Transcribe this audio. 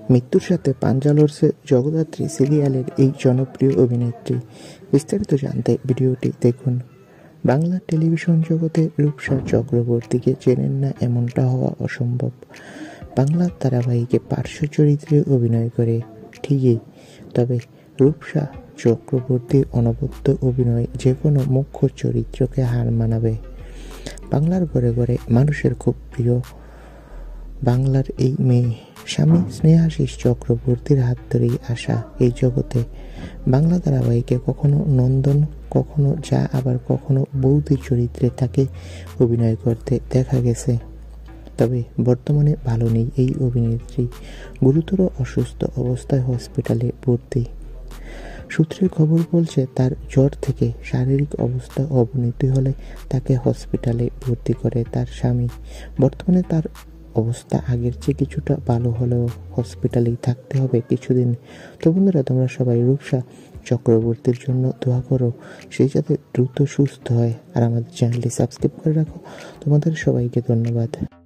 মৃত্যুর সাথে পাঞ্জা লড়ছে জগদ্ধাত্রী সিরিয়ালের এই জনপ্রিয় অভিনেত্রী। বিস্তারিত জানতে ভিডিওটি দেখুন। বাংলা টেলিভিশন জগতে রূপসা চক্রবর্তীকে চেনেন না এমনটা হওয়া অসম্ভব। বাংলা ধারাবাহিকে পার্শ্ব চরিত্রে অভিনয় করে ঠিকই, তবে রূপসা চক্রবর্তীর অনবদ্য অভিনয় যে কোনো মুখ্য চরিত্রকে হার মানাবে। বাংলার ঘরে ঘরে মানুষের খুব প্রিয় বাংলার এই মেয়ে স্বামী স্নেহাশিস চক্রবর্তীর হাত ধরেই আসা এই জগতে। বাংলা ধারাবাহিকে কখনো নন্দন, কখনো যা, আবার কখনো বৌদি চরিত্রে তাকে অভিনয় করতে দেখা গেছে। তবে বর্তমানে ভালো নেই এই অভিনেত্রী, গুরুতর অসুস্থ অবস্থায় হসপিটালে ভর্তি। সূত্রের খবর বলছে তার জ্বর থেকে শারীরিক অবস্থা অবনতি হলে তাকে হসপিটালে ভর্তি করে তার স্বামী। বর্তমানে তার অবস্থা আগের চেয়ে কিছুটা ভালো হলেও হসপিটালেই থাকতে হবে কিছুদিন। তো বন্ধুরা, তোমরা সবাই রূপসা চক্রবর্তীর জন্য দোয়া করো, সেই যাতে দ্রুত সুস্থ হয়। আর আমাদের চ্যানেলটি সাবস্ক্রাইব করে রাখো। তোমাদের সবাইকে ধন্যবাদ।